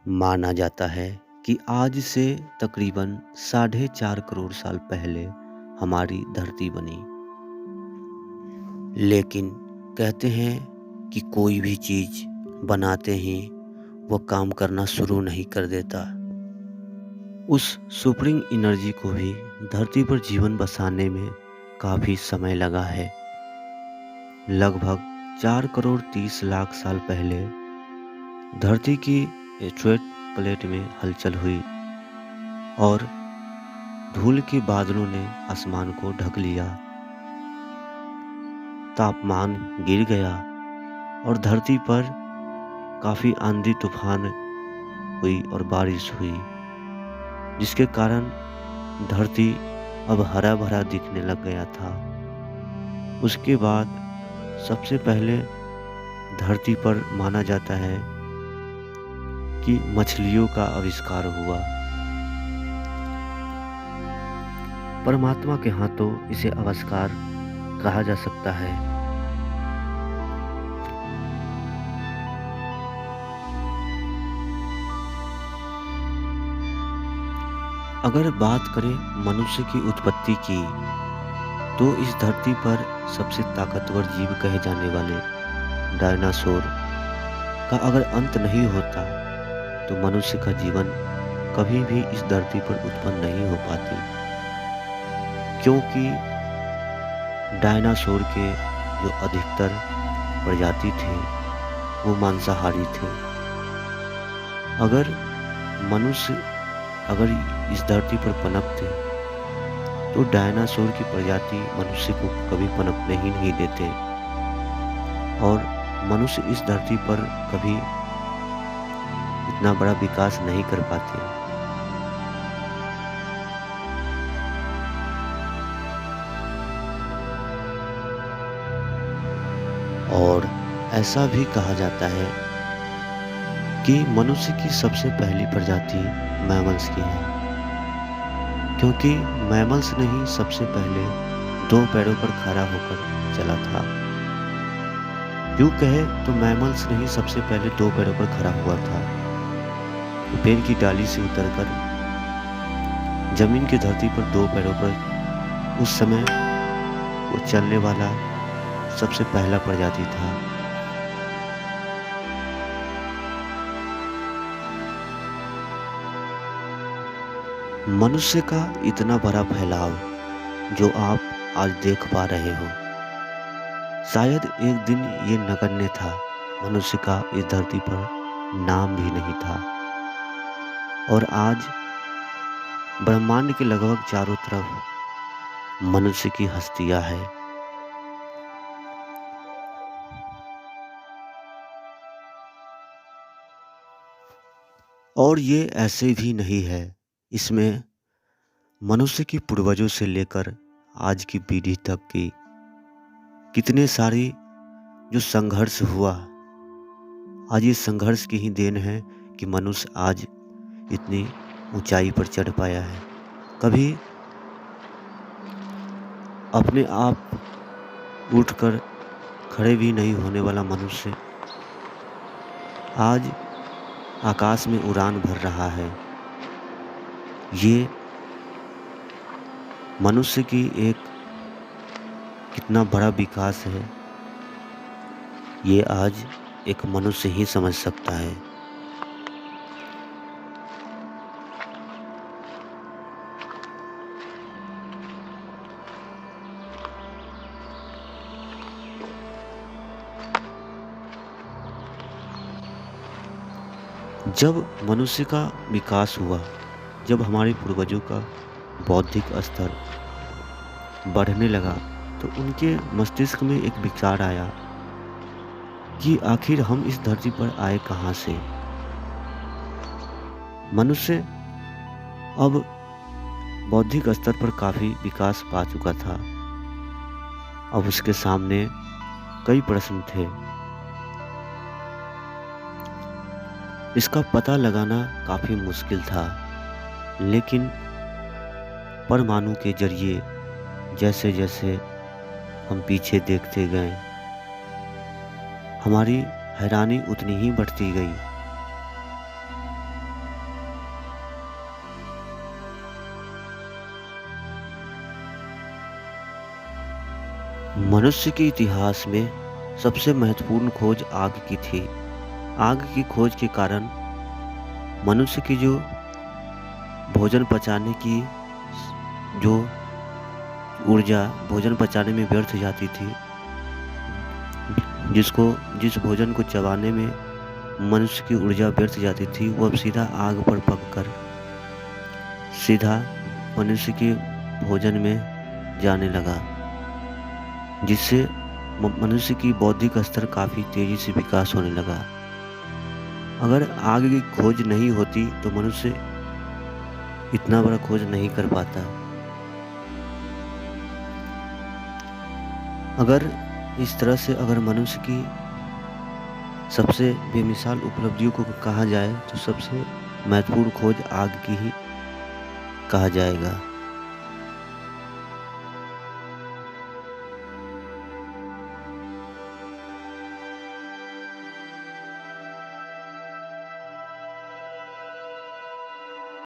माना जाता है कि आज से तकरीबन 4.5 करोड़ साल पहले हमारी धरती बनी। लेकिन कहते हैं कि कोई भी चीज़ बनाते ही वो काम करना शुरू नहीं कर देता। उस सुप्रीम एनर्जी को भी धरती पर जीवन बसाने में काफ़ी समय लगा है। लगभग 4 करोड़ 30 लाख साल पहले धरती की एस्टेरॉयड प्लेट में हलचल हुई और धूल के बादलों ने आसमान को ढक लिया। तापमान गिर गया और धरती पर काफ़ी आंधी तूफान हुई और बारिश हुई, जिसके कारण धरती अब हरा भरा दिखने लग गया था। उसके बाद सबसे पहले धरती पर माना जाता है कि मछलियों का आविष्कार हुआ। परमात्मा के हाथों इसे आविष्कार कहा जा सकता है। अगर बात करें मनुष्य की उत्पत्ति की, तो इस धरती पर सबसे ताकतवर जीव कहे जाने वाले डायनासोर का अगर अंत नहीं होता तो मनुष्य का जीवन कभी भी इस धरती पर उत्पन्न नहीं हो पाती, क्योंकि डायनासोर के जो अधिकतर प्रजाति थे वो मांसाहारी थे। अगर मनुष्य इस धरती पर पनपते तो डायनासोर की प्रजाति मनुष्य को कभी पनपने ही नहीं देते और मनुष्य इस धरती पर कभी इतना बड़ा विकास नहीं कर पाते। और ऐसा भी कहा जाता है कि मनुष्य की सबसे पहली प्रजाति मैमल्स की है, क्योंकि मैमल्स ने ही सबसे पहले 2 पैरों पर खड़ा होकर चला था। यूँ कहे तो मैमल्स ने ही सबसे पहले 2 पैरों पर खड़ा हुआ था। पेड़ की डाली से उतरकर जमीन की धरती पर 2 पैरों पर उस समय वो चलने वाला सबसे पहला प्रजाति था। मनुष्य का इतना बड़ा फैलाव जो आप आज देख पा रहे हो, शायद एक दिन ये नगण्य था। मनुष्य का इस धरती पर नाम भी नहीं था और आज ब्रह्मांड के लगभग चारों तरफ मनुष्य की हस्तियां है। और ये ऐसे भी नहीं है, इसमें मनुष्य की पूर्वजों से लेकर आज की पीढ़ी तक की कितने सारी जो संघर्ष हुआ, आज ये संघर्ष की ही देन है कि मनुष्य आज इतनी ऊंचाई पर चढ़ पाया है। कभी अपने आप उठकर खड़े भी नहीं होने वाला मनुष्य आज आकाश में उड़ान भर रहा है। ये मनुष्य की एक कितना बड़ा विकास है, ये आज एक मनुष्य ही समझ सकता है। जब मनुष्य का विकास हुआ, जब हमारे पूर्वजों का बौद्धिक स्तर बढ़ने लगा, तो उनके मस्तिष्क में एक विचार आया कि आखिर हम इस धरती पर आए कहाँ से। मनुष्य अब बौद्धिक स्तर पर काफ़ी विकास पा चुका था। अब उसके सामने कई प्रश्न थे। इसका पता लगाना काफ़ी मुश्किल था, लेकिन परमाणु के जरिए जैसे जैसे हम पीछे देखते गए, हमारी हैरानी उतनी ही बढ़ती गई। मनुष्य के इतिहास में सबसे महत्वपूर्ण खोज आग की थी। आग की खोज के कारण मनुष्य की जो भोजन पचाने की जो ऊर्जा भोजन पचाने में व्यर्थ जाती थी, जिस भोजन को चबाने में मनुष्य की ऊर्जा व्यर्थ जाती थी, वो अब सीधा आग पर पककर सीधा मनुष्य के भोजन में जाने लगा, जिससे मनुष्य की बौद्धिक स्तर काफ़ी तेज़ी से विकास होने लगा। अगर आग की खोज नहीं होती तो मनुष्य इतना बड़ा खोज नहीं कर पाता। अगर इस तरह से अगर मनुष्य की सबसे बेमिसाल उपलब्धियों को कहा जाए तो सबसे महत्वपूर्ण खोज आग की ही कहा जाएगा।